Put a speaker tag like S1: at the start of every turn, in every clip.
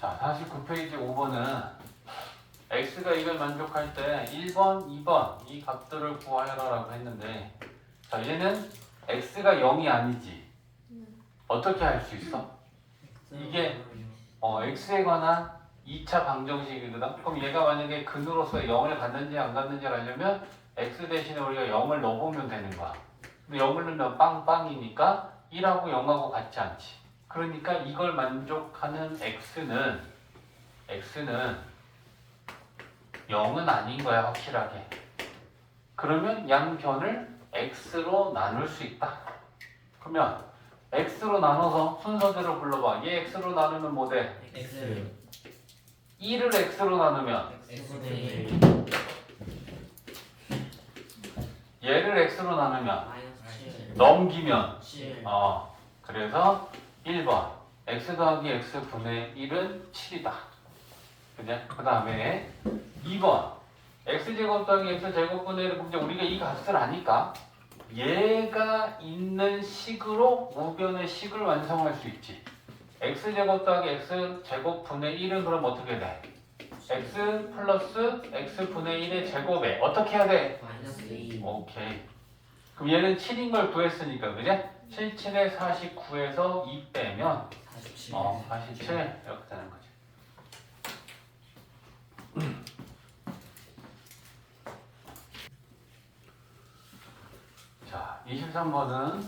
S1: 자, 49페이지 5번은 x가 이걸 만족할 때 1번, 2번 이 값들을 구하라고 했는데 자, 얘는 x가 0이 아니지. 어떻게 할 수 있어? 이게 x에 관한 2차 방정식이거든. 그럼 얘가 만약에 근으로서 0을 갖는지 안 갖는지를 알려면 x 대신에 우리가 0을 넣어보면 되는 거야. 근데 0을 넣으면 빵빵이니까 1하고 0하고 같지 않지. 그러니까 이걸 만족하는 x는 0은 아닌 거야, 확실하게. 그러면 양변을 x로 나눌 수 있다. 그러면 x로 나눠서 순서대로 불러봐. 얘 x로 나누면 뭐 돼?
S2: X
S1: 2를 x로 나누면
S2: X분의
S1: 얘를 x로 나누면
S2: 마이너스 7
S1: 넘기면
S2: 7
S1: 그래서 1번 x 더하기 x분의 1은 7이다. 그죠? 그 다음에 2번 x제곱 더하기 x제곱분의 1은 이제 우리가 이 값을 아니까 얘가 있는 식으로 우변의 식을 완성할 수 있지. x제곱 더하기 x제곱분의 1은 그럼 어떻게 돼? x 플러스 x분의 1의 제곱에 어떻게 해야 돼?
S2: 마이너스 2
S1: 오케이. 그럼 얘는 7인 걸 구했으니까 그제? 7, 7에 49에서 2 빼면
S2: 47
S1: 47 이렇게 되는 거지. 자, 23번은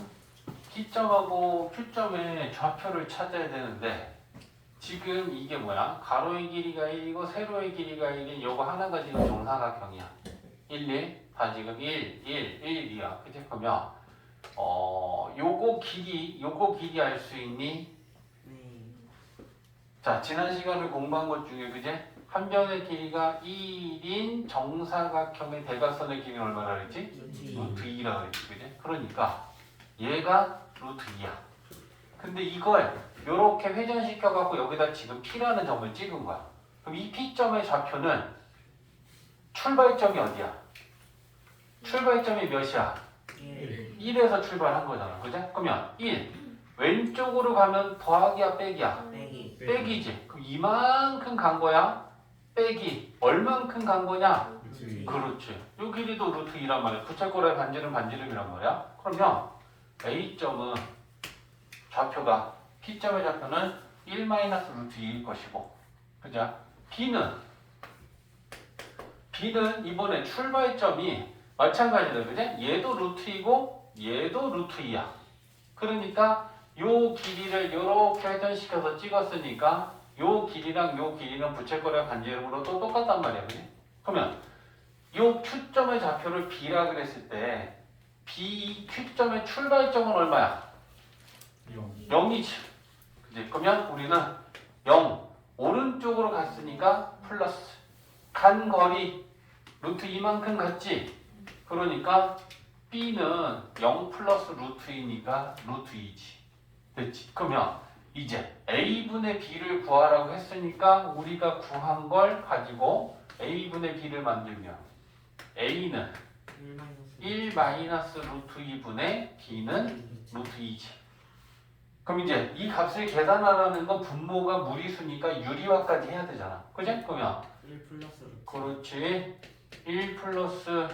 S1: P점하고 Q점의 좌표를 찾아야 되는데 지금 이게 뭐야? 가로의 길이가 1이고 세로의 길이가 1인 요거 하나가 지금 정사각형이야. 1, 1, 다 지금 1, 1, 1이야. 그치? 그러면 요거 길이 알 수 있니?
S2: 네
S1: 자, 지난 시간에 공부한 것 중에 그제? 한 변의 길이가 1인 정사각형의 대각선의 길이는 얼마나 그랬지? 루트 2라고 그랬지. 그지? 그러니까 얘가 루트 2야. 근데 이걸 요렇게 회전시켜 갖고 여기다 지금 P라는 점을 찍은 거야. 그럼 이 P점의 좌표는 출발점이 어디야? 출발점이 몇이야?
S2: 1
S1: 1에서 출발한 거잖아. 그죠? 그러면 1 왼쪽으로 가면 더하기야 빼기야?
S2: 빼기
S1: 빼기지. 그럼 이만큼 간 거야? 빼기 얼만큼 간 거냐? 그렇지. 요 길이도 루트 2란 말이야. 부채꼴의 반지름 반지름이란 말이야. 그러면 A점은 좌표가 P점의 좌표는 1 마이너스 루트 2일 것이고, 그죠? B는 이번에 출발점이 마찬가지다, 그죠? 얘도 루트 2고 얘도 루트 2야. 그러니까 요 길이를 요렇게 회전시켜서 찍었으니까 요 길이랑 요 길이는 부채꼴의 반지름으로 또 똑같단 말이야, 그죠? 그러면 요 Q점의 좌표를 B라 그랬을 때 B Q점의 출발점은 얼마야? 0이지. 그지? 그러면 우리는 0 오른쪽으로 갔으니까 플러스 간 거리 루트 2만큼 갔지. 그러니까 B는 0 플러스 루트 2니까 루트 2지. 됐지? 그러면 이제 A분의 B를 구하라고 했으니까 우리가 구한 걸 가지고 A분의 B를 만들면 A는 1 마이너스 루트 2분의 B는 루트 2지. 그럼 이제 이 값을 계산하라는 건 분모가 무리수니까 유리화까지 해야 되잖아. 그지? 그러면
S2: 1 플러스 루트
S1: 그렇지. 1 플러스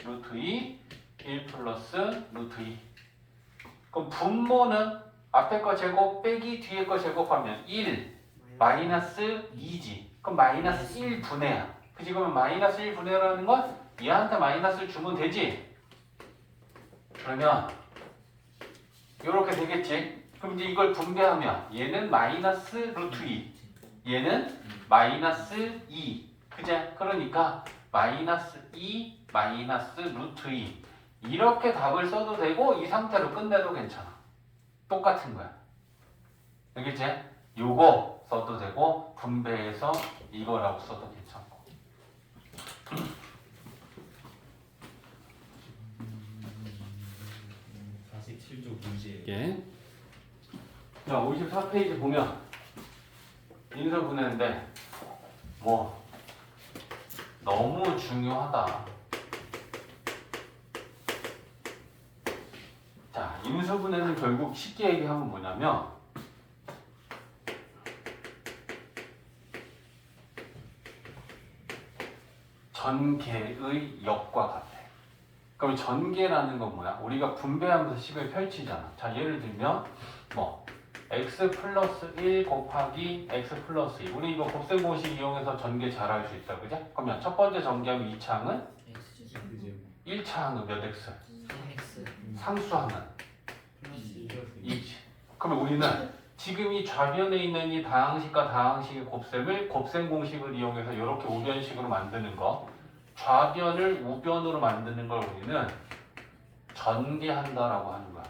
S1: 루트 2, 1 플러스 루트 2. 그럼 분모는 앞에 거 제곱 빼기 뒤에 거 제곱하면 1 마이너스 2지. 그럼 마이너스 1분해야. 그지? 그러면 마이너스 1분해라는 건 얘한테 마이너스를 주면 되지. 그러면 이렇게 되겠지. 그럼 이제 이걸 분배하면 얘는 마이너스 루트 2, 얘는 마이너스 2. 그제? 그러니까 마이너스 2, 마이너스 루트 2. 이렇게 답을 써도 되고 이 상태로 끝내도 괜찮아. 똑같은 거야. 알겠지? 요거 써도 되고 분배해서 이거라고 써도 괜찮고.
S3: 47조 문제.
S1: 예. 자, 54페이지 보면 인수 분해인데 뭐 너무 중요하다. 자, 인수 분해는 결국 쉽게 얘기하면 뭐냐면 전개의 역과 같아. 그럼 전개라는 건 뭐야? 우리가 분배하면서 식을 펼치잖아. 자, 예를 들면 뭐 x 플러스 1 곱하기 x 플러스 2. 우리 이거 곱셈 공식 이용해서 전개 잘 할 수 있다. 그죠? 그러면 첫 번째 전개하면 2차 항은
S2: X
S1: 1차 항은 몇 x?
S2: 3X
S1: 상수하면
S2: 플러스
S1: 2지. 그러면 우리는 지금 이 좌변에 있는 이 다항식과 다항식의 곱셈을 곱셈 공식을 이용해서 이렇게 우변식으로 만드는 거, 좌변을 우변으로 만드는 걸 우리는 전개한다라고 하는 거야.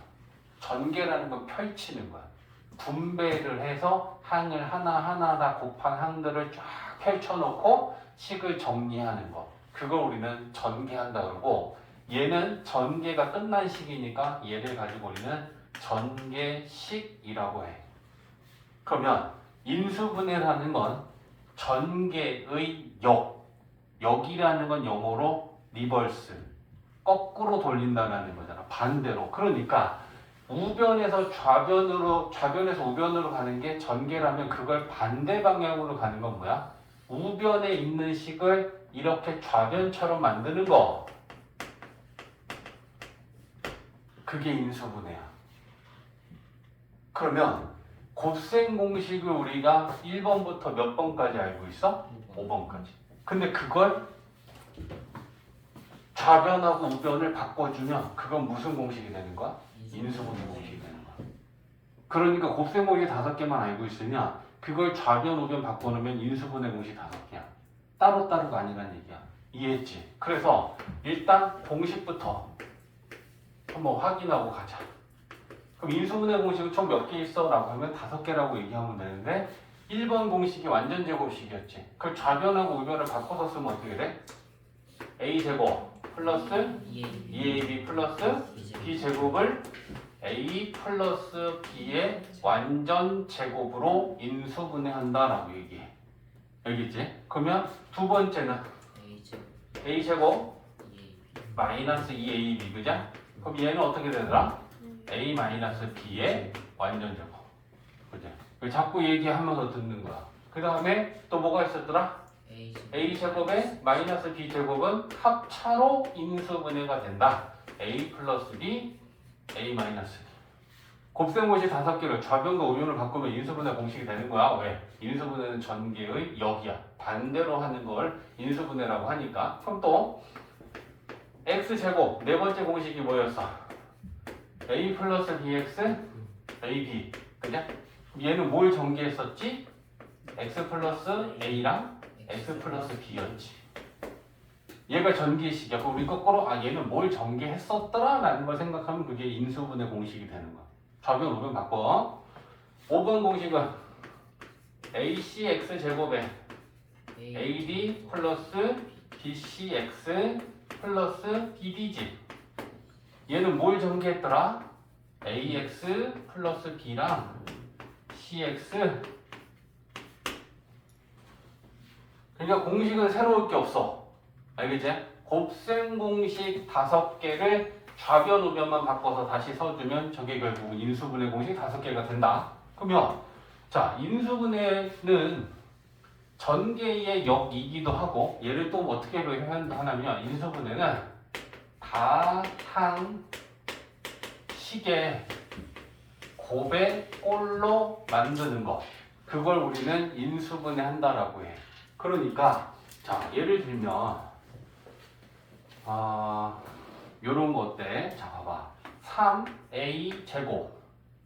S1: 전개라는 건 펼치는 거야. 분배를 해서 항을 하나하나 다 곱한 항들을 쫙 펼쳐놓고 식을 정리하는 거. 그걸 우리는 전개한다 그러고, 얘는 전개가 끝난 식이니까 얘를 가지고 우리는 전개식이라고 해. 그러면 인수분해라는 건 전개의 역이라는 건 영어로 리버스, 거꾸로 돌린다는 거잖아. 반대로. 그러니까 우변에서 좌변에서 우변으로 가는 게 전개라면 그걸 반대 방향으로 가는 건 뭐야? 우변에 있는 식을 이렇게 좌변처럼 만드는 거. 그게 인수분해야. 그러면 곱셈 공식을 우리가 1번부터 몇 번까지 알고 있어? 5번까지. 근데 그걸 좌변하고 우변을 바꿔주면 그건 무슨 공식이 되는 거야? 인수분해 공식이 되는 거야. 그러니까 곱셈 공식 5개만 알고 있으면 그걸 좌변, 우변 바꿔놓으면 인수분해 공식 5개야. 따로따로가 아니란 얘기야. 이해했지? 그래서 일단 공식부터 한번 확인하고 가자. 그럼 인수분해 공식은 총 몇 개 있어? 라고 하면 5개라고 얘기하면 되는데 1번 공식이 완전 제곱식이었지. 그걸 좌변하고 우변을 바꿔서 쓰면 어떻게 돼? a제곱 플러스 2ab 플러스 b제곱을 a 플러스 b의 완전 제곱으로 인수분해한다라고 얘기해. 알겠지? 그러면 두 번째는 a제곱 마이너스 2ab, 그죠? 그럼 얘는 어떻게 되더라? a 마이너스 b의 완전 제곱. 그죠? 자꾸 얘기하면서 듣는 거야. 그 다음에 또 뭐가 있었더라? a제곱에 마이너스 b제곱은 합차로 인수분해가 된다. a 플러스 b, a 마이너스 b. 곱셈 공식 5개를 좌변과 우변을 바꾸면 인수분해 공식이 되는 거야. 왜? 인수분해는 전개의 역이야. 반대로 하는 걸 인수분해라고 하니까. 그럼 또 x제곱 네 번째 공식이 뭐였어? a 플러스 bx, ab. 그냥 얘는 뭘 전개했었지? x 플러스 a랑 x 플러스 b였지. 얘가 전개식이야. 그럼 우리 거꾸로 얘는 뭘 전개했었더라 라는 걸 생각하면 그게 인수분해 공식이 되는 거야. 좌변 우변 바꿔. 5번 공식은 ac x제곱에 ad 플러스 bcx 플러스 bbg. 얘는 뭘 전개했더라? ax 플러스 b랑 cx. 그러니까 공식은 새로울 게 없어. 알겠지? 곱셈 공식 5개를 좌변 우변만 바꿔서 다시 써주면 저게 결국 인수분해 공식 5개가 된다. 그러면 자, 인수분해는 전개의 역이기도 하고, 얘를 또 어떻게 하냐면 인수분해는 다항식의 곱의 꼴로 만드는 것, 그걸 우리는 인수분해 한다라고 해. 그러니까 자, 예를 들면 요런 거 어때? 자, 봐봐. 3a 제곱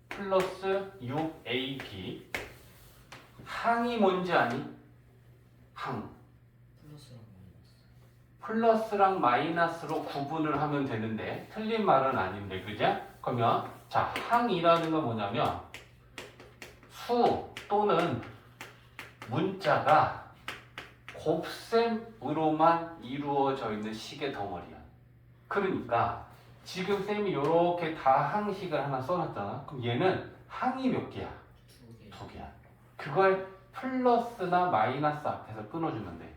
S1: 플러스 6ab. 항이 뭔지 아니? 항. 플러스랑 마이너스로 구분을 하면 되는데 틀린 말은 아닌데, 그죠? 그러면 자, 항이라는 건 뭐냐면 수 또는 문자가 곱셈으로만 이루어져 있는 식의 덩어리야. 그러니까 지금 쌤이 이렇게 다항식을 하나 써놨잖아. 그럼 얘는 항이 몇 개야? 2개야. 그걸 플러스나 마이너스 앞에서 끊어주면 돼.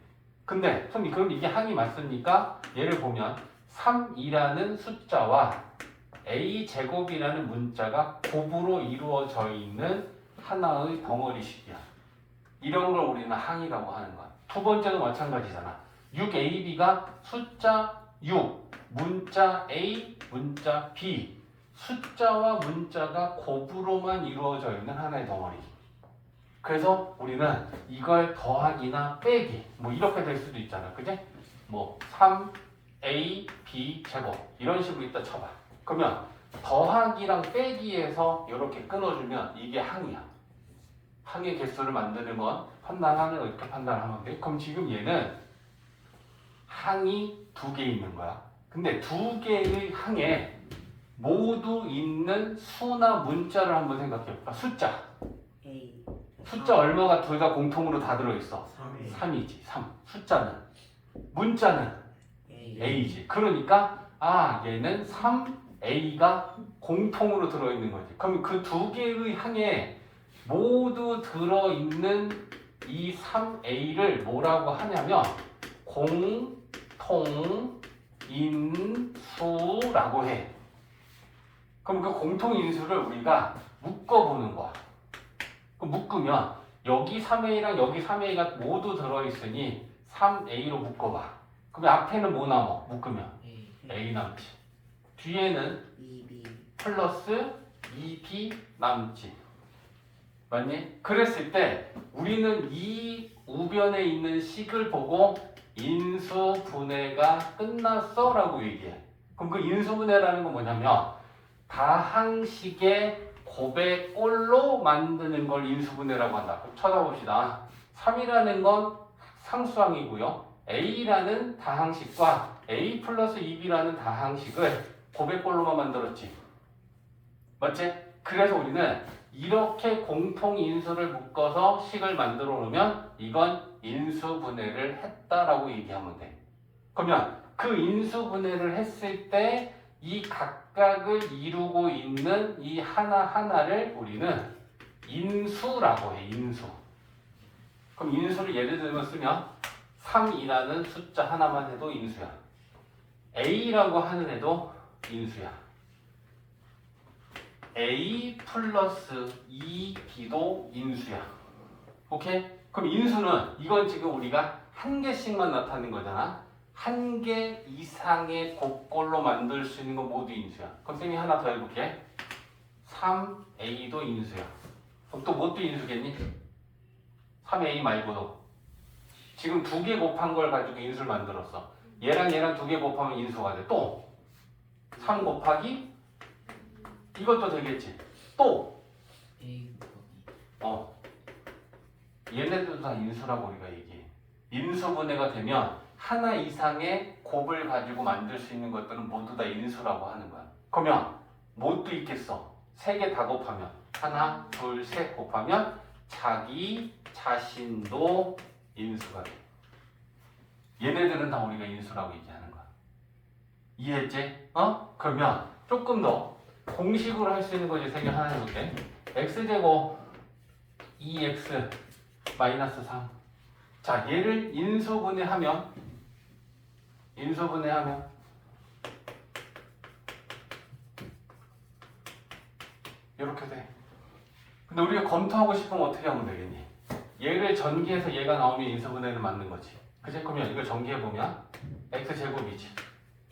S1: 근데 쌤이 그럼 이게 항이 맞습니까? 얘를 보면 3이라는 숫자와 a제곱이라는 문자가 곱으로 이루어져 있는 하나의 덩어리식이야. 이런 걸 우리는 항이라고 하는 거야. 두 번째는 마찬가지잖아. 6AB가 숫자 6, 문자 A, 문자 B. 숫자와 문자가 곱으로만 이루어져 있는 하나의 덩어리. 그래서 우리는 이걸 더하기나 빼기 뭐 이렇게 될 수도 있잖아. 그지? 뭐 3A, B 제곱 이런 식으로 있다 쳐봐. 그러면 더하기랑 빼기에서 이렇게 끊어주면 이게 항이야. 항의 개수를 만드는 건 판단하는 거 이렇게 판단하면 돼. 그럼 지금 얘는 항이 2개 있는 거야. 근데 2개의 항에 모두 있는 수나 문자를 한번 생각해 볼까? 숫자.
S2: A.
S1: 숫자 얼마가 둘 다 공통으로 다 들어있어?
S2: 3A.
S1: 3이지. 3. 숫자는. 문자는
S2: A.
S1: A지. 그러니까 얘는 3A가 공통으로 들어있는 거지. 그럼 그 2개의 항에 모두 들어있는 이 3A를 뭐라고 하냐면 공통인수라고 해. 그럼 그 공통인수를 우리가 묶어보는 거야. 그럼 묶으면 여기 3A랑 여기 3A가 모두 들어있으니 3A로 묶어봐. 그럼 앞에는 뭐 남아? 묶으면
S2: A.
S1: A 남지. 뒤에는
S2: 2B.
S1: 플러스 2B 남지. 맞니? 그랬을 때 우리는 이 우변에 있는 식을 보고 인수분해가 끝났어 라고 얘기해. 그럼 그 인수분해라는 건 뭐냐면 다항식의 곱의 꼴로 만드는 걸 인수분해라고 한다. 그럼 쳐다봅시다. 3이라는 건 상수항이고요. A라는 다항식과 A 플러스 2B라는 다항식을 곱의 꼴로만 만들었지. 맞지? 그래서 우리는 이렇게 공통인수를 묶어서 식을 만들어 놓으면 이건 인수분해를 했다라고 얘기하면 돼. 그러면 그 인수분해를 했을 때 이 각각을 이루고 있는 이 하나하나를 우리는 인수라고 해. 인수. 그럼 인수를 예를 들면 쓰면 3이라는 숫자 하나만 해도 인수야. A라고 하는 애도 인수야. A 플러스 2B도 인수야. 오케이? 그럼 인수는 이건 지금 우리가 한 개씩만 나타낸 거잖아. 한 개 이상의 곱꼴로 만들 수 있는 건 모두 인수야. 그럼 쌤이 하나 더 해볼게. 3A도 인수야. 그럼 또 뭐 또 인수겠니? 3A 말고도. 지금 2개 곱한 걸 가지고 인수를 만들었어. 얘랑 얘랑 2개 곱하면 인수가 돼. 또 3 곱하기 이것도 되겠지. 또
S2: A 곱하기.
S1: 얘네들도 다 인수라고 우리가 얘기해. 인수분해가 되면 하나 이상의 곱을 가지고 만들 수 있는 것들은 모두 다 인수라고 하는 거야. 그러면 뭣도 있겠어? 3개 다 곱하면 하나, 둘, 셋 곱하면 자기 자신도 인수가 돼. 얘네들은 다 우리가 인수라고 얘기하는 거야. 이해했지? 그러면 조금 더 공식으로 할 수 있는 거지. 세 개 하나 해볼게. x제곱 2x 마이너스 3. 자, 얘를 인수분해하면 이렇게 돼. 근데 우리가 검토하고 싶으면 어떻게 하면 되겠니? 얘를 전개해서 얘가 나오면 인수분해를 맞는 거지. 그치? 그러면 이걸 전개해보면 x제곱이지.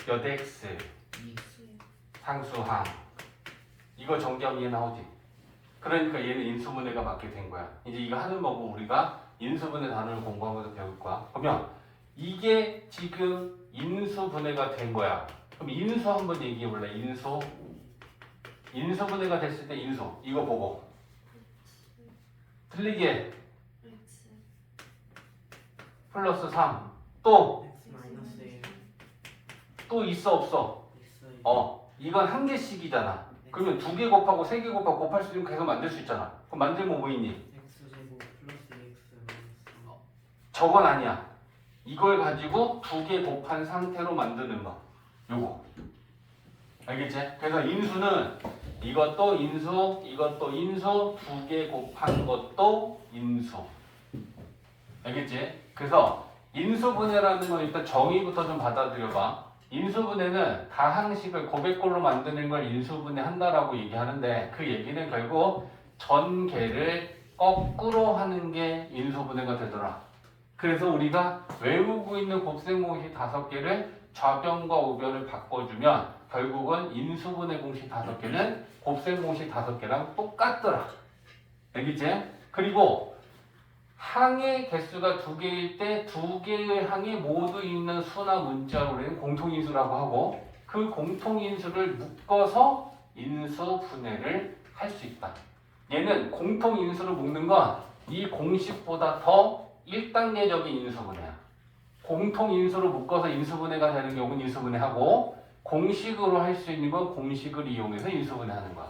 S1: 몇 x
S2: 2x.
S1: 상수항. 이거 전개하면 얘 나오지. 그러니까 얘는 인수분해가 맞게 된 거야. 이제 이거 하는 거고 우리가 인수분해 단어를 공부하면서 배울 거야. 그러면 이게 지금 인수분해가 된 거야. 그럼 인수 한번 얘기해 볼래? 인수분해가 됐을 때 인수. 이거 보고. 틀리게
S4: X
S1: 플러스 3. 또
S2: 마이너스 1.
S1: 또 있어 없어?
S2: 있어요.
S1: 이건 한 개씩이잖아. 그러면 2개 곱하고 3개 곱하고 곱할 수 있는 계속 만들 수 있잖아. 그럼 만들면 뭐 있니?
S2: x제곱 플러스 x 마이너스
S1: 저건 아니야. 이걸 가지고 2개 곱한 상태로 만드는 거. 요거. 알겠지? 그래서 인수는 이것도 인수, 이것도 인수, 2개 곱한 것도 인수. 알겠지? 그래서 인수분해라는 건 일단 정의부터 좀 받아들여봐. 인수분해는 다항식을 곱의 꼴로 만드는 걸 인수분해 한다라고 얘기하는데 그 얘기는 결국 전개를 거꾸로 하는 게 인수분해가 되더라. 그래서 우리가 외우고 있는 곱셈 공식 5개를 좌변과 우변을 바꿔주면 결국은 인수분해 공식 5개는 곱셈 공식 5개랑 똑같더라. 알겠지? 그리고 항의 개수가 2개일 때 2개의 항이 모두 있는 수나 문자를 우리는 공통인수라고 하고 그 공통인수를 묶어서 인수분해를 할 수 있다. 얘는 공통인수를 묶는 건 이 공식보다 더 1단계적인 인수분해야. 공통인수를 묶어서 인수분해가 되는 경우는 인수분해하고 공식으로 할 수 있는 건 공식을 이용해서 인수분해하는 거야.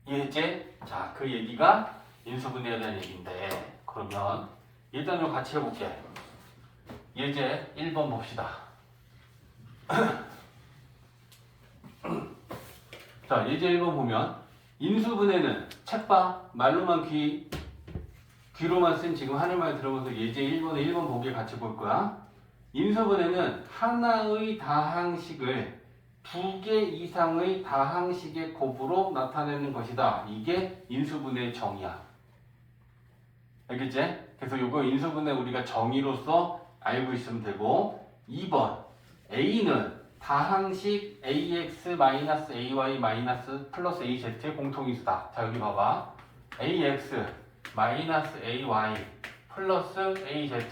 S1: 이해했지? 자, 그 얘기가 인수분해에 대한 얘기인데 그러면 일단 좀 같이 해볼게. 예제 1번 봅시다. 자, 예제 1번 보면 인수분해는 책봐 말로만 귀로만 쓴 지금 하는 말 들어보면서 예제 1번에 1번 보기 같이 볼 거야. 인수분해는 하나의 다항식을 2개 이상의 다항식의 곱으로 나타내는 것이다. 이게 인수분해의 정의야. 알겠지? 그래서 이거 인수분해 우리가 정의로서 알고 있으면 되고 2번 A는 다항식 AX-AY- 플러스 AZ의 공통인수다. 자 여기 봐봐. AX-AY 플러스 AZ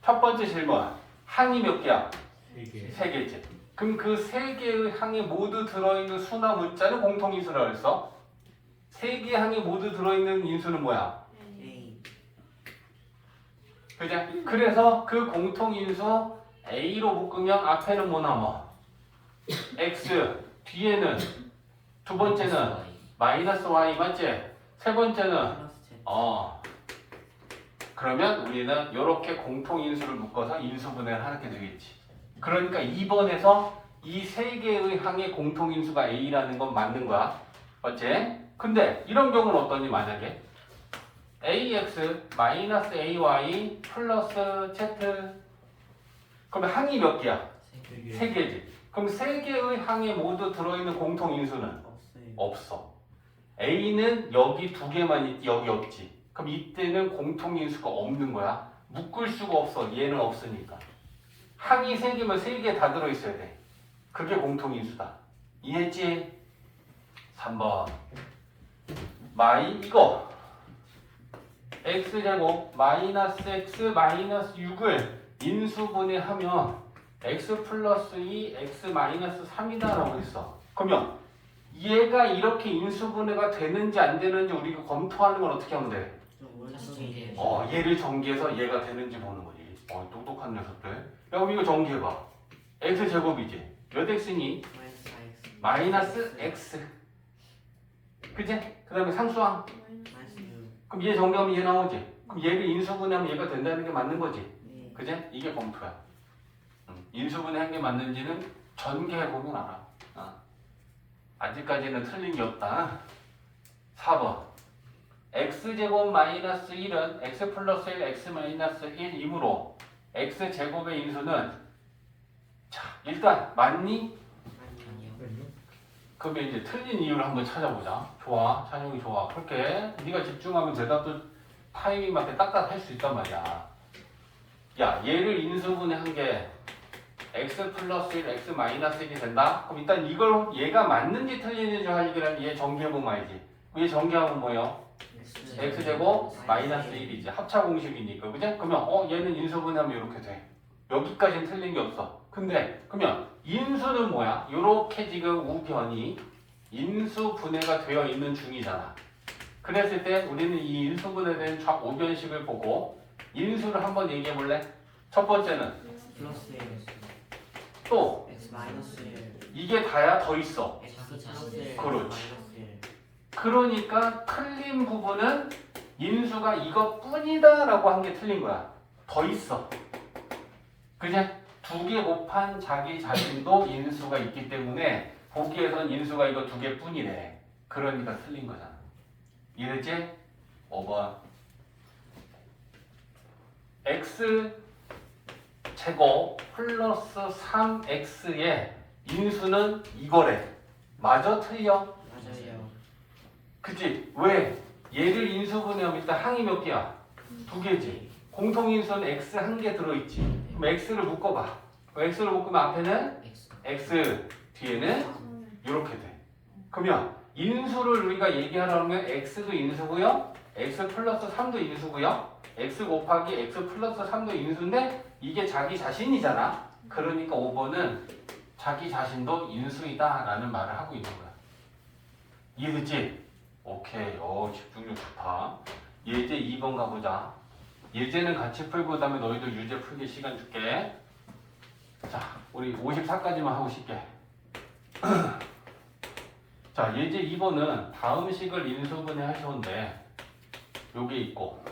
S1: 첫 번째 질문 항이 몇 개야?
S3: 3개.
S1: 3개지. 그럼 그 3개의 항이 모두 들어있는 수나 문자는 공통인수라고 했어. 3개의 항이 모두 들어있는 인수는 뭐야?
S2: A.
S1: 그지? 그래서 그 공통인수 A로 묶으면 앞에는 뭐 남아? X 뒤에는 두 번째는 마이너스 Y 맞지? 세 번째는
S2: 플러스 Z.
S1: 그러면 우리는 이렇게 공통인수를 묶어서 인수분해를 하게 되겠지. 그러니까 2번에서 이 3개의 항의 공통인수가 A라는 건 맞는 거야. 맞지? 근데 이런 경우는 어떠니 만약에 AX-AY 플러스 Z 그러면 항이 몇 개야?
S3: 3개.
S1: 3개지. 그럼 3개의 항에 모두 들어있는 공통인수는?
S2: 없어요.
S1: 없어. A는 여기 2개만 있지 여기 없지. 그럼 이때는 공통인수가 없는 거야. 묶을 수가 없어. 얘는 없으니까. 항이 3개면 3개 다 들어있어야 돼. 그게 공통인수다. 이해했지? 3번 이거 x제곱 마이너스 x 마이너스 6을 인수분해하면 x 플러스 2 x 마이너스 3이다 라고 했어. 그러면 얘가 이렇게 인수분해가 되는지 안 되는지 우리가 검토하는 건 어떻게 하면 돼?
S2: 좀 오른쪽에.
S1: 얘를 전개해서 얘가 되는지 보는 거지. 똑똑한 녀석들. 야, 그럼 이거 전개해봐. x제곱이지. 몇 x니? 마이너스 x. 그치? 그 다음에 상수항.
S2: 마이너스 6.
S1: 그럼 얘 정리하면 얘 나오지. 그럼 얘를 인수분해하면 얘가 된다는 게 맞는 거지.
S2: 네.
S1: 그지? 이게 검토야. 인수분해한 게 맞는지는 전개해보면 알아. 아직까지는 틀린 게 없다. 4번 x제곱 마이너스 1은 x 플러스 1 x 마이너스 1이므로 x제곱의 인수는 자 일단 맞니?
S2: 아니요.
S1: 그러면 이제 틀린 이유를 한번 찾아보자. 좋아. 찬용이 좋아. 그렇게 네가 집중하면 대답도 타이밍 맞게 딱딱 할 수 있단 말이야. 야 얘를 인수분해한 게 x 플러스 1 x 마이너스 1이 된다? 그럼 일단 이걸 얘가 맞는지 틀리는지 하기란 얘 정개해보면 알지. 얘 정개하면 뭐예요? x제곱 마이너스 1이지. 합차 공식이니까. 그지? 그러면 얘는 인수분해하면 이렇게 돼. 여기까지는 틀린 게 없어. 근데 그러면 인수는 뭐야? 요렇게 지금 우변이 인수분해가 되어 있는 중이잖아. 그랬을 때 우리는 이 인수분해된 우변식을 보고 인수를 한번 얘기해 볼래? 첫 번째는
S2: 플러스 1.
S1: 또
S2: X 마이너스 1.
S1: 이게 다야 더 있어.
S2: X 플러스 1.
S1: 그렇지.
S2: 마이너스 1.
S1: 그러니까 틀린 부분은 인수가 이것뿐이다 라고 한 게 틀린 거야. 더 있어. 그냥 2개 곱한 자기 자신도 인수가 있기 때문에 보기에선 인수가 이거 2개뿐이래. 그러니까 틀린 거잖아. 이해됐지? 5번 x 제곱 플러스 3x의 인수는 이거래. 맞아? 틀려?
S2: 맞아요.
S1: 그치? 왜? 얘를 인수분해하면 일단 항이 몇 개야? 2개지. 공통인수는 x 한 개 들어있지. 그럼 x를 묶어봐. x를 묶으면 앞에는
S2: X.
S1: x, 뒤에는 이렇게 돼. 그러면 인수를 우리가 얘기하려면 x도 인수고요. x 플러스 3도 인수고요. x 곱하기 x 플러스 3도 인수인데 이게 자기 자신이잖아. 그러니까 5번은 자기 자신도 인수이다 라는 말을 하고 있는 거야. 이해됐지? 오케이. 집중력 좋다. 예제 2번 가보자. 예제는 같이 풀고 그다음에 너희도 유제 풀기 시간 줄게. 자, 우리 54까지만 하고 싶게. 자, 예제 2번은 다음 식을 인수분해 하셨는데 요게 있고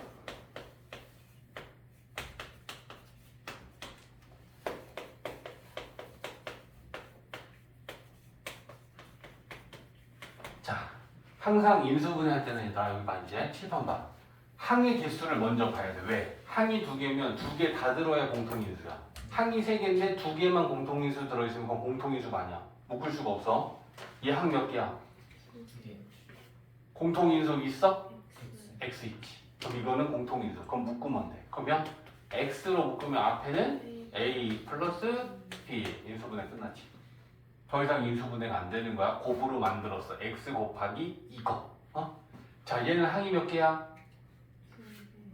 S1: 자, 항상 인수분해 할 때는 얘들아 여기 봐 이제 7번 봐. 항의 개수를 먼저 봐야 돼. 왜? 항이 2개면 2개 다 들어야 공통인수야. 항이 3개인데 2개만 공통인수 들어있으면 그건 공통인수가 아니야. 묶을 수가 없어. 얘 항 몇 개야?
S2: 2개.
S1: 공통인수 있어?
S2: X.
S1: x 있지. 그럼 이거는 공통인수. 그럼 묶으면 돼. 그러면 x로 묶으면 앞에는 a 플러스 b 인수분해 끝났지. 더 이상 인수분해가 안 되는 거야. 곱으로 만들었어. x 곱하기 이거. 자, 얘는 항이 몇 개야?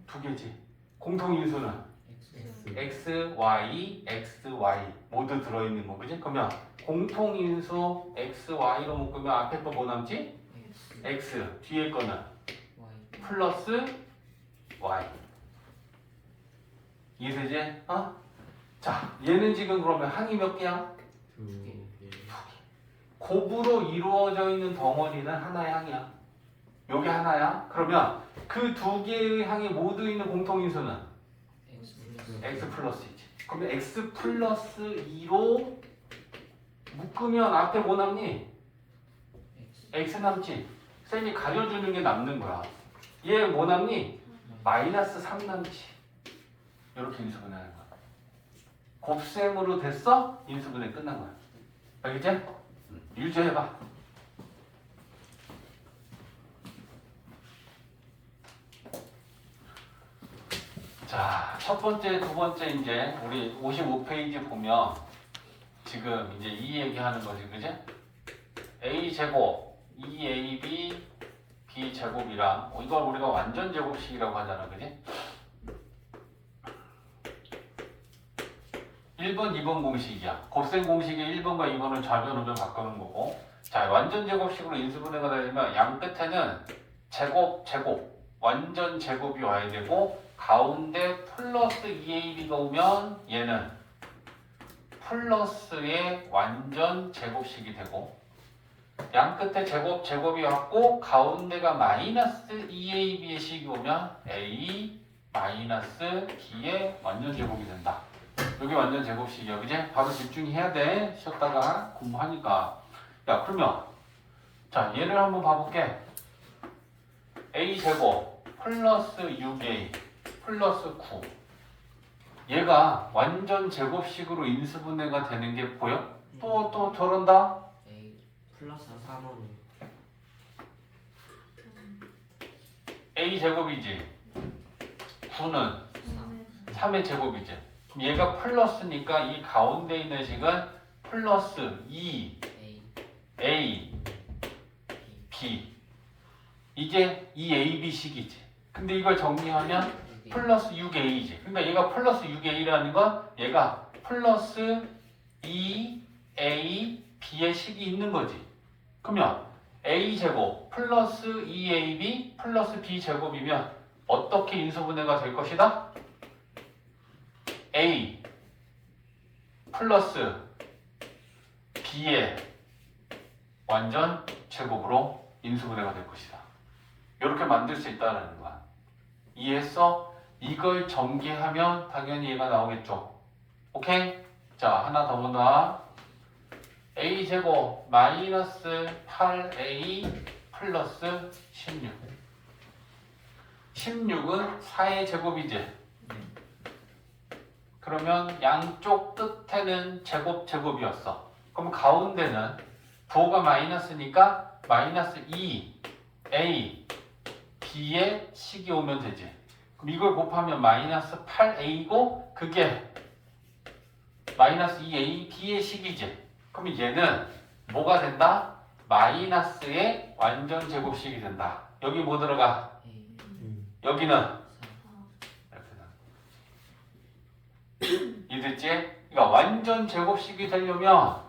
S1: 2개지. 공통인수는
S2: X.
S1: x, y, x, y 모두 들어있는 거, 그지? 그러면 공통인수 x, y로 묶으면 앞에 거 뭐 남지?
S2: X.
S1: x, 뒤에 거는
S2: Y.
S1: 플러스 y. 이해되지? 자, 얘는 지금 그러면 항이 몇 개야?
S3: 2개.
S1: 곱으로 이루어져 있는 덩어리는 하나의 항이야. 요게 하나야. 그러면 그 2개의 항이 모두 있는 공통인수는
S2: X.
S1: x 플러스 2지. 그러면 x 플러스 2로 묶으면 앞에 뭐 남니?
S2: X.
S1: x 남지. 쌤이 가려주는 게 남는 거야. 얘 뭐 남니? 마이너스 3 남지. 이렇게 인수분해하는 거야. 곱셈으로 됐어? 인수분해 끝난 거야. 알겠지? 유지해봐. 자, 첫 번째, 두 번째 이제 우리 55페이지 보면 지금 이제 이 얘기하는 거지, 그지? a 제곱, 2ab, b 제곱이랑 이걸 우리가 완전 제곱식이라고 하잖아, 그지? 1번, 2번 공식이야. 곱셈 공식의 1번과 2번은 좌변, 우변 바꾸는 거고. 자, 완전 제곱식으로 인수분해가 되려면 양 끝에는 제곱, 제곱, 완전 제곱이 와야 되고 가운데 플러스 2ab가 오면 얘는 플러스의 완전 제곱식이 되고 양 끝에 제곱, 제곱이 왔고 가운데가 마이너스 2ab의 식이 오면 a 마이너스 b의 완전 제곱이 된다. 여기 완전 제곱식이야, 그지? 바로 집중해야 돼. 쉬었다가 공부하니까. 야, 그러면 자, 얘를 한번 봐볼게. a 제곱 플러스 6a 플러스 9. 얘가 완전 제곱식으로 인수분해가 되는 게 보여? 또 저런다?
S2: A 플러스 3은
S1: a 제곱이지. 9는 3의 제곱이지. 그럼 얘가 플러스니까 이 가운데 있는 식은 플러스 2
S2: A.
S1: a b. 이게 2ab식이지. 근데 이걸 정리하면 플러스 6a지. 그러니까 얘가 플러스 6a라는 건 얘가 플러스 2a b의 식이 있는 거지. 그러면 a제곱 플러스 2ab 플러스 b제곱이면 어떻게 인수분해가 될 것이다? a 플러스 b의 완전 제곱으로 인수분해가 될 것이다. 이렇게 만들 수 있다는 거야. 이해했어? 이걸 전개하면 당연히 얘가 나오겠죠. 오케이? 자, 하나 더 본다. a제곱 마이너스 8a 플러스 16. 16은 4의 제곱이지. 그러면 양쪽 끝에는 제곱이었어. 그럼 가운데는 부호가 마이너스니까 마이너스 2a b의 식이 오면 되지. 그럼 이걸 곱하면 마이너스 8a고 그게 마이너스 2a b의 식이지. 그럼 얘는 뭐가 된다? 마이너스의 완전 제곱식이 된다. 여기 뭐 들어가? 여기는 이랬지? 그러니까 완전 제곱식이 되려면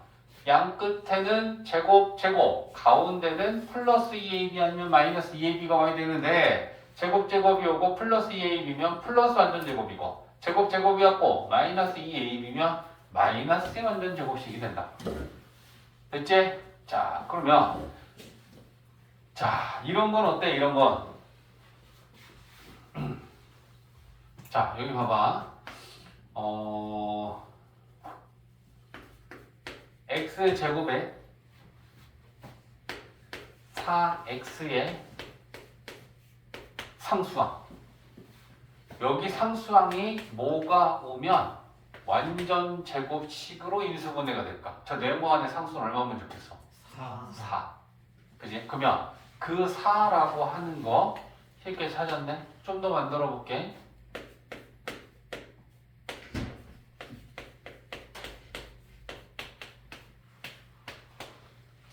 S1: 양 끝에는 제곱 가운데는 플러스 2ab 아니면 마이너스 2ab가 와야 되는데 제곱이 오고 플러스 2ab면 플러스 완전 제곱이고 제곱이 왔고 마이너스 2ab면 마이너스 완전 제곱식이 된다. 됐지? 자 그러면 자 이런 건 어때? 이런 건 자 여기 봐봐. x제곱에 4x의 상수항 여기 상수항이 뭐가 오면 완전 제곱식으로 인수분해가 될까? 저 네모 안에 상수는 얼마면 좋겠어? 4 그지? 그러면 그 4라고 하는 거 쉽게 찾았네? 좀 더 만들어 볼게.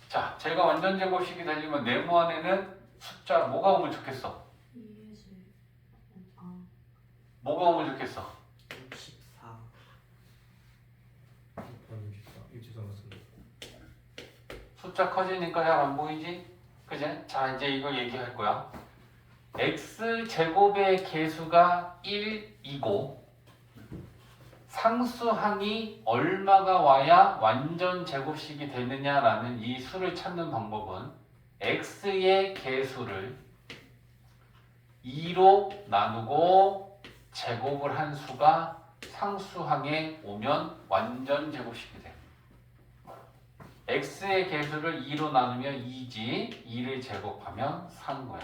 S1: 자, 제가 완전 제곱식이 되려면 네모 안에는 숫자 뭐가 오면 좋겠어? 뭐가 오면 좋겠어?
S2: 64
S1: 숫자 커지니까 잘 안 보이지? 그지? 자, 이제 이거 얘기할 거야. x제곱의 개수가 1이고 상수항이 얼마가 와야 완전 제곱식이 되느냐라는 이 수를 찾는 방법은 x의 개수를 2로 나누고 제곱을 한 수가 상수항에 오면 완전 제곱식이 돼. x의 개수를 2로 나누면 2지 2를 제곱하면 4인 거야.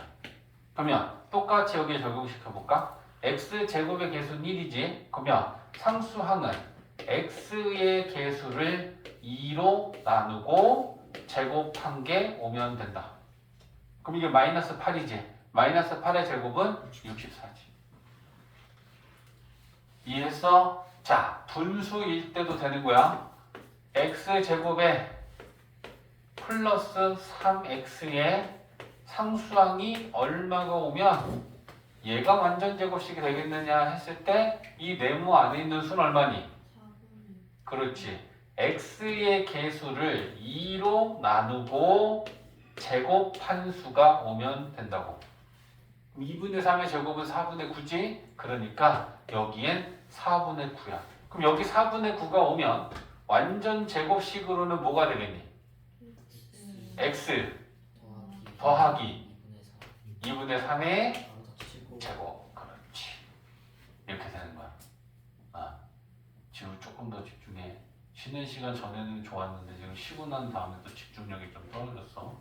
S1: 그러면 똑같이 여기에 적용시켜볼까? x제곱의 개수는 1이지. 그러면 상수항은 x의 개수를 2로 나누고 제곱한 게 오면 된다. 그럼 이게 마이너스 8이지. 마이너스 8의 제곱은 64지. 이해했어? 자, 분수일 때도 되는 거야. x제곱에 플러스 3x의 상수항이 얼마가 오면 얘가 완전 제곱식이 되겠느냐 했을 때 이 네모 안에 있는 수는 얼마니? 그렇지. x의 개수를 2로 나누고 제곱한 수가 오면 된다고. 2분의 3의 제곱은 4분의 9지? 그러니까 여기엔 4분의 9야. 그럼 여기 4분의 9가 오면 완전 제곱식으로는 뭐가 되겠니? x 더하기 2분의 3의 제곱. 그렇지. 이렇게 되는 거야. 아, 지금 조금 더 집중해. 쉬는 시간 전에는 좋았는데 지금 쉬고 난 다음에 또 집중력이 좀 떨어졌어.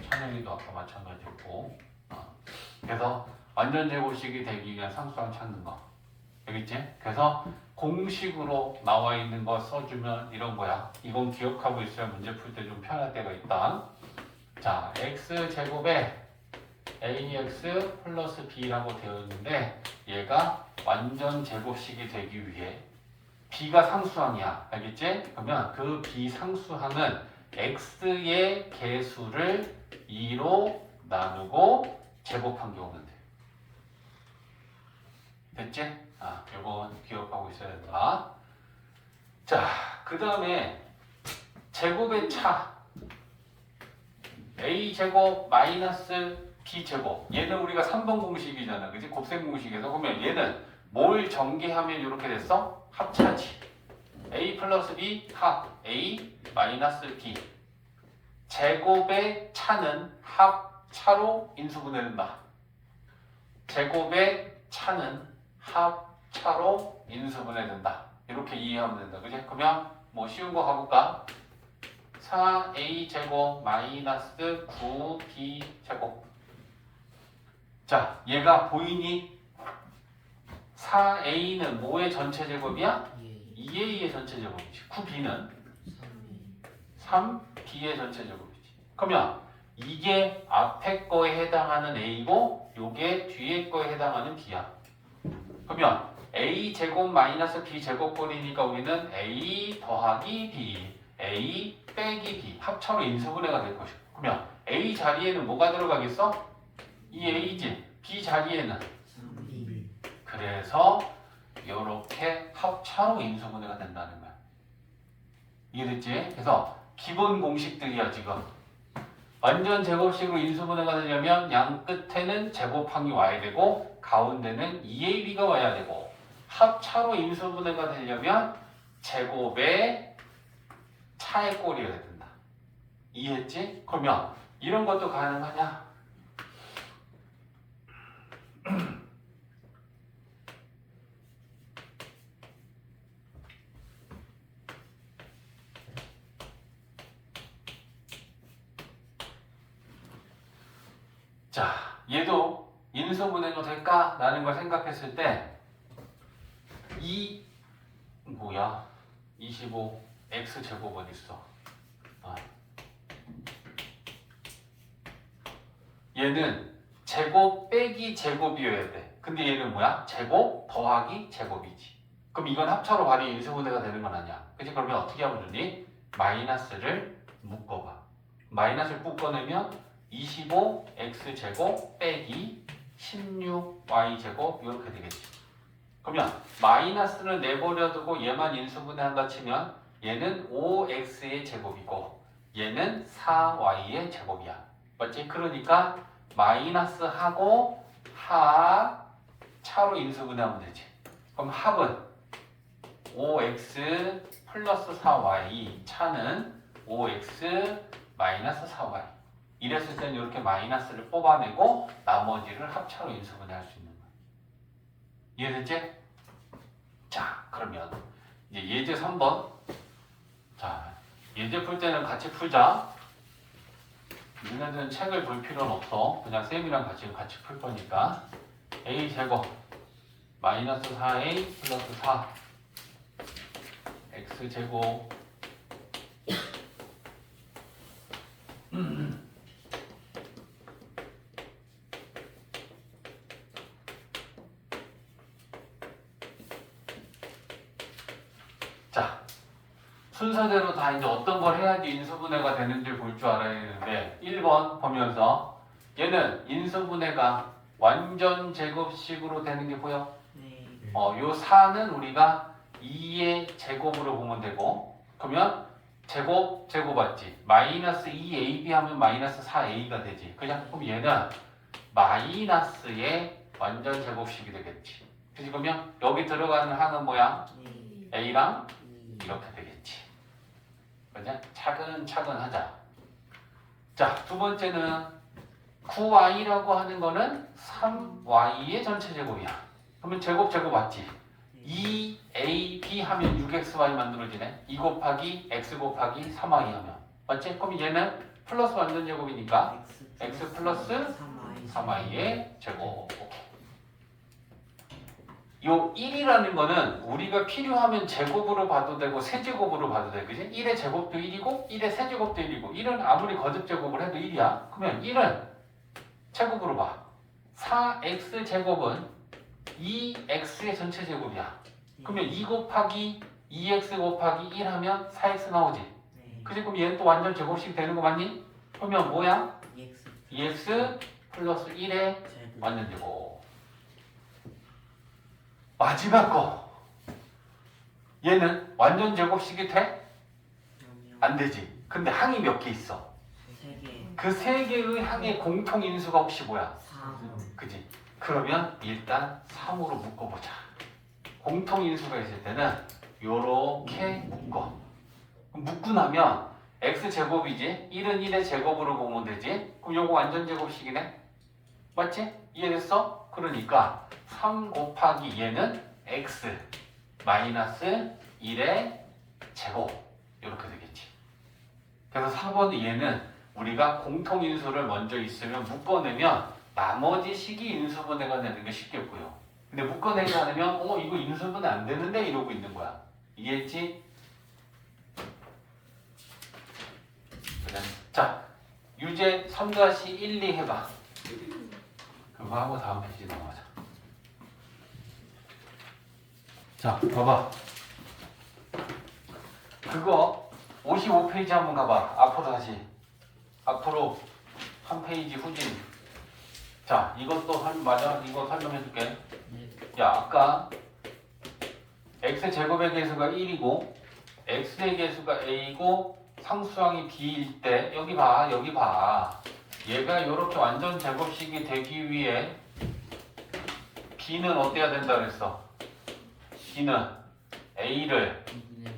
S1: 찬영이도 아까 마찬가지였고. 그래서 완전 제곱식이 되기 위한 상수항 찾는 거. 알겠지? 그래서 공식으로 나와 있는 거 써주면 이런 거야. 이건 기억하고 있어야 문제 풀 때 좀 편할 때가 있다. 자, x제곱에 ax 플러스 b라고 되어 있는데 얘가 완전 제곱식이 되기 위해 b가 상수항이야. 알겠지? 그러면 그 비상수항은 x의 개수를 2로 나누고 제곱한 게 오면 돼. 됐지? 아, 요건 기억하고 있어야 된다. 자, 그 다음에 제곱의 차 a제곱 마이너스 b제곱 얘는 우리가 3번 공식이잖아. 그지? 곱셈 공식에서 그러면 얘는 뭘 전개하면 이렇게 됐어? 합차지. a 플러스 b 합 a 마이너스 b 제곱의 차는 합차로 인수분해된다. 제곱의 차는 합차로 인수분해된다. 이렇게 이해하면 된다. 그지? 그러면 뭐 쉬운 거 가볼까? 4a제곱 마이너스 9b제곱. 자, 얘가 보이니? 4a는 뭐의 전체 제곱이야? 2a의 전체 제곱이지. 9b는 3b의 전체 제곱이지. 그러면 이게 앞에 거에 해당하는 a고 요게 뒤에 거에 해당하는 b야. 그러면 a 제곱 마이너스 b 제곱꼴이니까 우리는 a 더하기 b, a 빼기 b 합차로 인수분해가 될 것이고 그러면 a 자리에는 뭐가 들어가겠어? 이 a지. b 자리에는
S2: 3B.
S1: 그래서 이렇게 합차로 인수분해가 된다는 거야. 이해됐지? 그래서 기본 공식들이야 지금. 완전 제곱식으로 인수분해가 되려면 양 끝에는 제곱항이 와야 되고 가운데는 2ab가 와야 되고 합차로 인수분해가 되려면 제곱의 차의 꼴이어야 된다. 이해했지? 그러면 이런 것도 가능하냐? 자, 얘도 인수분해가 될까? 라는 걸 생각했을 때 이 뭐야? 25 x제곱 어디 있어? 얘는 제곱 빼기 제곱이어야 돼. 근데 얘는 뭐야? 제곱 더하기 제곱이지. 그럼 이건 합차로 발휘 인수분해가 되는 건 아니야. 그치? 그러면 어떻게 하면 되니? 마이너스를 묶어봐. 마이너스를 묶어내면 25x제곱 빼기 16y제곱 이렇게 되겠지. 그러면 마이너스를 내버려 두고 얘만 인수분해한다 치면 얘는 5x의 제곱이고 얘는 4y의 제곱이야. 맞지? 그러니까 마이너스하고 차로 인수분해하면 되지. 그럼 합은 5x 플러스 4y 차는 5x 마이너스 4y 이랬을 때는 이렇게 마이너스를 뽑아내고 나머지를 합차로 인수분해할 수 있는 거야. 이해됐지? 자, 그러면 이제 예제 3번. 자, 예제 풀 때는 같이 풀자. 얘네들은 책을 볼 필요는 없어. 그냥 쌤이랑 같이 풀 거니까. a 제곱 마이너스 4a 플러스 4 x 제곱 자, 순서대로 다 이제 어떤 걸 해야지 인수분해가 되는지 볼 줄 알아야 되는데 1번 보면서 얘는 인수분해가 완전 제곱식으로 되는 게 보여?
S2: 네.
S1: 요 4는 우리가 2의 제곱으로 보면 되고 그러면 제곱 맞지? 마이너스 2ab 하면 마이너스 4a가 되지. 그냥 그럼 얘는 마이너스의 완전 제곱식이 되겠지. 그치? 그러면 여기 들어가는 항은 뭐야?
S2: 네.
S1: a랑 이렇게 되겠지. 그냥 차근차근 하자. 자, 두 번째는 9y라고 하는 거는 3y의 전체 제곱이야. 그러면 제곱 맞지? 2ab 하면 6xy 만들어지네. 2 곱하기 x 곱하기 3y 하면 맞지? 그럼 얘는 플러스 완전 제곱이니까 x 플러스 3y의 제곱. 요 1이라는 거는 우리가 필요하면 제곱으로 봐도 되고 세제곱으로 봐도 돼. 그지? 1의 제곱도 1이고 1의 세제곱도 1이고 1은 아무리 거듭 제곱을 해도 1이야. 그러면 1은 제곱으로 봐. 4x 제곱은 2x의 전체 제곱이야. 그러면 2 곱하기 2x 곱하기 1 하면 4x 나오지.
S2: 네.
S1: 그지? 그럼 얘는 또 완전 제곱식 되는 거 맞니? 그러면 뭐야?
S2: 2x
S1: 2x 플러스 1의
S2: 제곱.
S1: 완전 제곱. 마지막 거. 얘는 완전 제곱식이 돼? 안 되지. 근데 항이 몇 개 있어?
S2: 3개.
S1: 그 세 개의 항의 공통 인수가 혹시 뭐야?
S2: 3.
S1: 그지? 그러면 일단 3으로 묶어보자. 공통 인수가 있을 때는 요렇게 묶어. 묶고 나면 x제곱이지? 1은 1의 제곱으로 보면 되지? 그럼 요거 완전 제곱식이네? 맞지? 이해됐어? 그러니까 3 곱하기 얘는 x 마이너스 1의 제곱 이렇게 되겠지. 그래서 4번 얘는 우리가 공통인수를 먼저 있으면 묶어내면 나머지 식이 인수분해가 되는 게 쉽게 보여. 근데 묶어내지 않으면 이거 인수분해 안 되는데 이러고 있는 거야. 이해했지? 그래. 자, 유제 3-1, 2 해봐. 그거 하고 다음 페이지 넘어가자. 자, 봐봐. 그거 55페이지 한번 가봐. 앞으로 다시. 앞으로 한 페이지 후진. 자, 이것도 맞아. 이거 설명해줄게. 야, 아까 x제곱의 개수가 1이고 x의 개수가 a이고 상수항이 b일 때 여기 봐. 여기 봐. 얘가 이렇게 완전 제곱식이 되기 위해 b는 어때야 된다 그랬어? b는 a를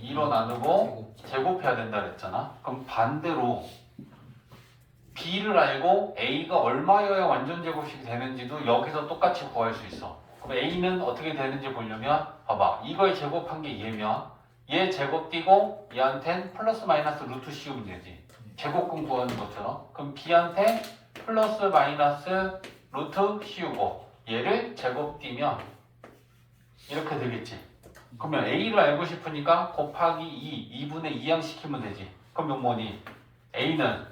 S1: 2로 나누고 제곱해야 된다 그랬잖아. 그럼 반대로 b를 알고 a가 얼마여야 완전 제곱식이 되는지도 여기서 똑같이 구할 수 있어. 그럼 a는 어떻게 되는지 보려면 봐봐. 이걸 제곱한 게 얘면 얘 제곱 띄고 얘한텐 플러스 마이너스 루트 씌우면 되지. 제곱근 구하는 것처럼. 그럼 b한테 플러스 마이너스 루트 씌우고 얘를 제곱 띄면 이렇게 되겠지. 그러면 a를 알고 싶으니까 곱하기 2분의 2양 시키면 되지. 그럼 뭐니? a는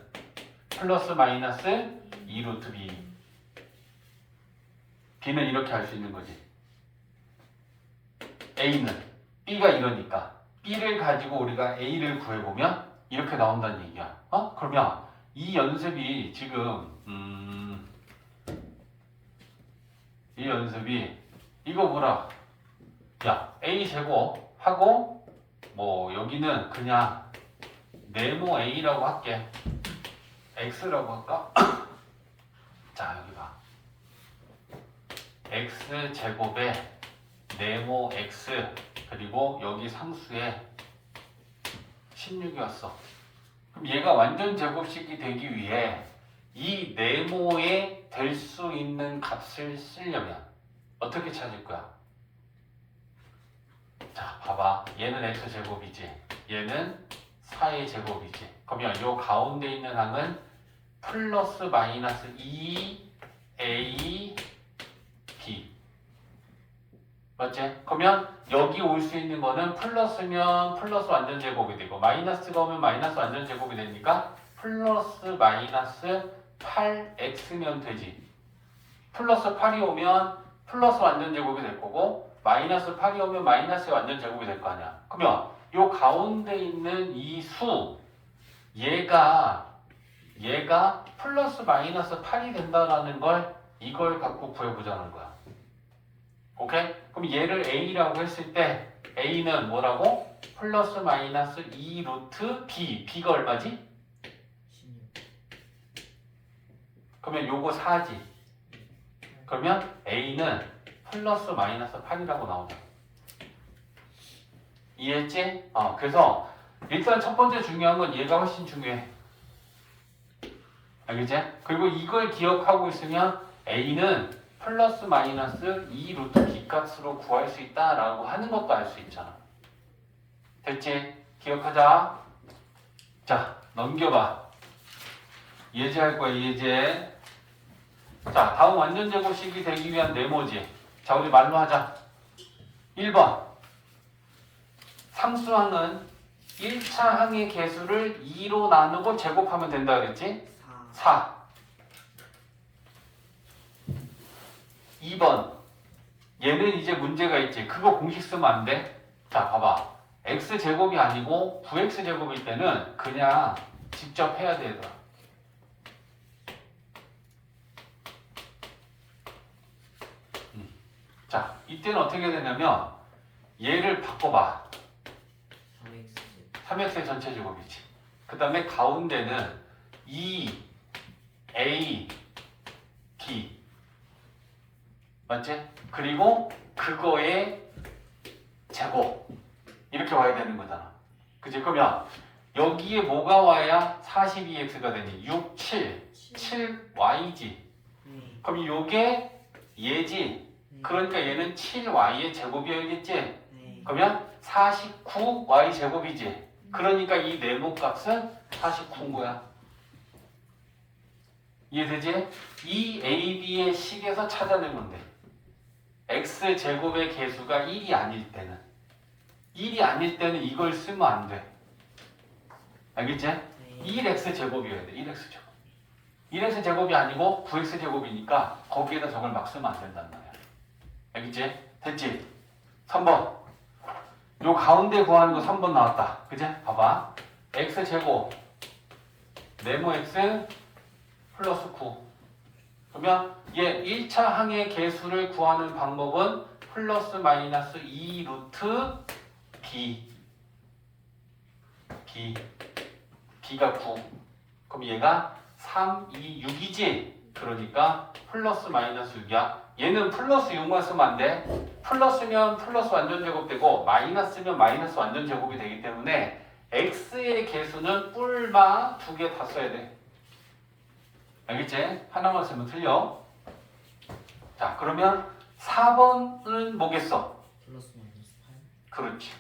S1: 플러스 마이너스 2루트 b. b는 이렇게 할 수 있는 거지. a는 b가 이러니까 b를 가지고 우리가 a를 구해보면 이렇게 나온다는 얘기야. 그러면 이 연습이 지금 이 연습이 이거 보라. 야, a 제곱 하고 뭐 여기는 그냥 네모 a라고 할게. x라고 할까? 자, 여기 봐. x 제곱에 네모 x 그리고 여기 상수에 16이 왔어. 그럼 얘가 완전 제곱식이 되기 위해 이 네모에 될 수 있는 값을 쓰려면 어떻게 찾을 거야? 자, 봐봐. 얘는 x제곱이지. 얘는 4의 제곱이지. 그러면 이 가운데 있는 항은 플러스 마이너스 2a b. 맞지? 그러면 여기 올 수 있는 거는 플러스면 플러스 완전 제곱이 되고 마이너스가 오면 마이너스 완전 제곱이 되니까 플러스 마이너스 8x면 되지. 플러스 8이 오면 플러스 완전 제곱이 될 거고 마이너스 8이 오면 마이너스 완전 제곱이 될 거 아니야. 그러면 요 가운데 있는 이 수 얘가 플러스 마이너스 8이 된다라는 걸 이걸 갖고 구해보자는 거야. 오케이? 그럼 얘를 a라고 했을 때 a는 뭐라고? 플러스 마이너스 2 루트 b. b가 얼마지?
S2: 16.
S1: 그러면 요거 4지. 그러면 a는 플러스 마이너스 8이라고 나오죠. 이해했지? 그래서 일단 첫 번째 중요한 건 얘가 훨씬 중요해. 알겠지? 그리고 이걸 기억하고 있으면 a는 플러스 마이너스 2 루트 b 값으로 구할 수 있다라고 하는 것도 알 수 있잖아. 됐지? 기억하자. 자, 넘겨봐. 예제할 거야, 예제. 자, 다음 완전 제곱식이 되기 위한 네모지. 자, 우리 말로 하자. 1번. 상수항은 1차 항의 개수를 2로 나누고 제곱하면 된다 그랬지? 4. 2번. 얘는 이제 문제가 있지. 그거 공식 쓰면 안 돼. 자, 봐봐. x제곱이 아니고 9x제곱일 때는 그냥 직접 해야 되더라. 자, 이때는 어떻게 되냐면 얘를 바꿔봐. 3x의 전체 제곱이지. 그 다음에 가운데는 2a b 맞지? 그리고 그거의 제곱 이렇게 와야 되는 거잖아. 그치? 그러면 여기에 뭐가 와야 42x가 되니? 6, 7, 7y지. 그럼 요게 얘지. 그러니까 얘는 7y의 제곱이어야겠지? 그러면 49y 제곱이지. 그러니까 이 네모 값은 49인 거야. 이해되지? 이 AB의 식에서 찾아내면 돼. x 제곱의 개수가 1이 아닐 때는. 1이 아닐 때는 이걸 쓰면 안 돼. 알겠지? 1x 제곱이어야 돼. 1x 제곱. 1x 제곱이 아니고 9x 제곱이니까 거기에다 저걸 막 쓰면 안 된단 말이야. 알겠지? 됐지? 3번. 요 가운데 구하는 거 3번 나왔다. 그제? 봐봐. x제곱 네모 x 플러스 9. 그러면 얘 1차 항의 개수를 구하는 방법은 플러스 마이너스 2 루트 b가 9. 그럼 얘가 3, 2, 6이지? 그러니까 플러스 마이너스 6이야. 얘는 플러스 6만 쓰면 안 돼. 플러스면 플러스 완전 제곱되고 마이너스면 마이너스 완전 제곱이 되기 때문에 x의 개수는 뿔마 2개 다 써야 돼. 알겠지? 하나만 쓰면 틀려. 자, 그러면 4번은 뭐겠어?
S2: 플러스 마이너스 8.
S1: 그렇지.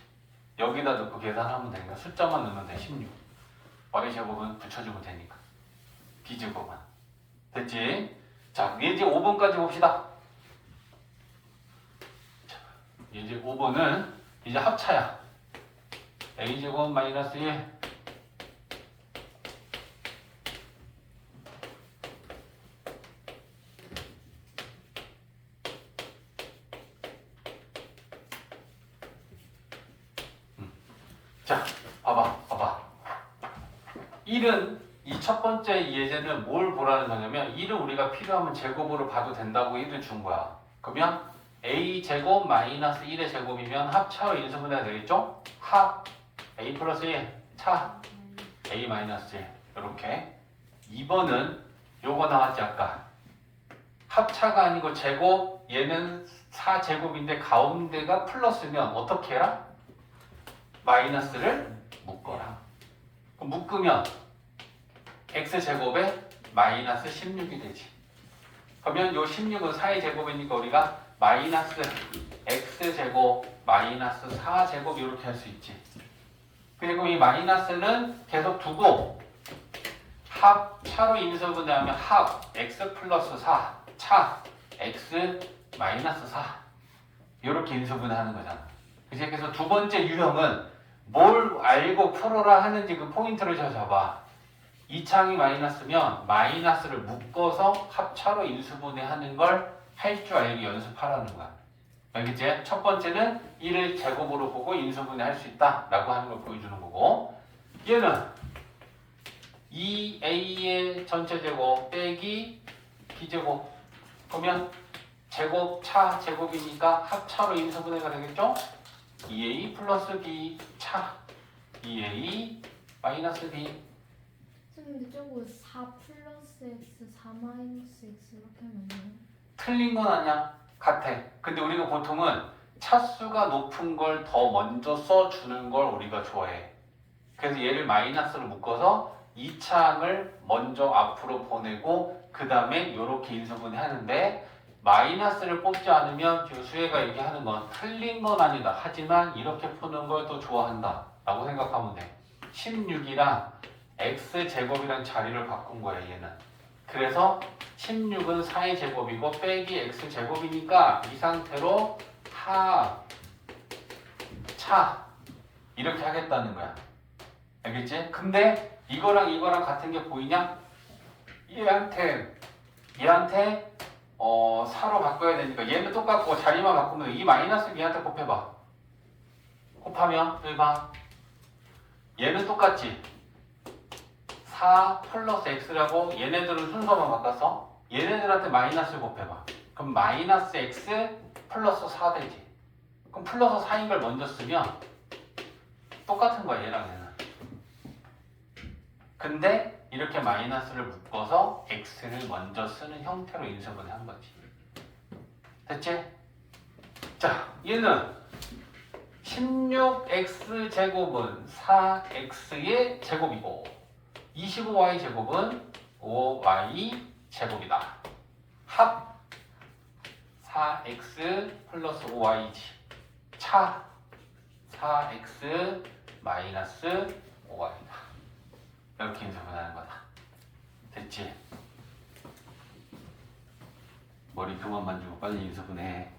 S1: 여기다 넣고 계산하면 되니까 숫자만 넣으면 돼. 16. y 제곱은 붙여주면 되니까. b 제곱은. 됐지? 자, 이제 5번까지 봅시다. 자, 이제 5번은 이제 합차야. a 제곱 마이너스 1. 자, 봐봐. 1은 이 첫 번째 예제는 뭘 보라는 거냐면 1은 우리가 필요하면 제곱으로 봐도 된다고 1을 준 거야. 그러면 a 제곱 마이너스 1의 제곱이면 합차로 인수분해가 되겠죠? 합 a 플러스 1, 차 a 마이너스 1 이렇게. 2번은 요거 나왔지 아까. 합차가 아니고 제곱, 얘는 4제곱인데 가운데가 플러스면 어떻게 해라? 마이너스를 묶어라. 그럼 묶으면 x제곱에 마이너스 16이 되지. 그러면 요 16은 4의 제곱이니까 우리가 마이너스 x제곱 마이너스 4제곱 이렇게 할 수 있지. 그리고 이 마이너스는 계속 두고 합차로 인수분해하면 합 x 플러스 4 차 x 마이너스 4 이렇게 인수분해하는 거잖아. 그래서 두 번째 유형은 뭘 알고 풀어라 하는지 그 포인트를 잡아. 2차항이 마이너스면 마이너스를 묶어서 합차로 인수분해하는 걸 할 줄 알기 연습하라는 거야. 알겠지? 첫 번째는 1을 제곱으로 보고 인수분해할 수 있다 라고 하는 걸 보여주는 거고, 얘는 2a의 전체 제곱 빼기 b제곱. 그러면 제곱 차 제곱이니까 합차로 인수분해가 되겠죠? 2a 플러스 b 차 2a 마이너스 b.
S4: 근데 저거 4 플러스 x, 4 마이너스 x 이렇게 하면 돼요?
S1: 틀린 건 아니야. 같아. 근데 우리가 보통은 차수가 높은 걸 더 먼저 써주는 걸 우리가 좋아해. 그래서 얘를 마이너스로 묶어서 2차항을 먼저 앞으로 보내고 그 다음에 이렇게 인수분해 하는데, 마이너스를 뽑지 않으면 교수애가 얘기하는 건 틀린 건 아니다. 하지만 이렇게 푸는 걸 더 좋아한다 라고 생각하면 돼. 16이랑 x제곱이랑 자리를 바꾼 거야 얘는. 그래서 16은 4의 제곱이고 빼기 x제곱이니까 이 상태로 합, 차 이렇게 하겠다는 거야. 알겠지? 근데 이거랑 이거랑 같은 게 보이냐? 얘한테 4로 바꿔야 되니까 얘는 똑같고 자리만 바꾸면 이 마이너스 얘한테 곱해봐. 곱하면 여기 봐. 얘는 똑같지? 4 플러스 x라고 얘네들은 순서만 바꿔서 얘네들한테 마이너스를 곱해봐. 그럼 마이너스 x 플러스 4 되지. 그럼 플러스 4인 걸 먼저 쓰면 똑같은 거야 얘랑 얘는. 근데 이렇게 마이너스를 묶어서 x를 먼저 쓰는 형태로 인수분해 한 거지. 됐지? 자, 얘는 16x 제곱은 4x의 제곱이고 25y 제곱은 5y 제곱이다. 합 4x 플러스 5y지. 차 4x 마이너스 5y다. 이렇게 인수분해하는 거다. 됐지? 머리 그만 만지고 빨리 인수분해.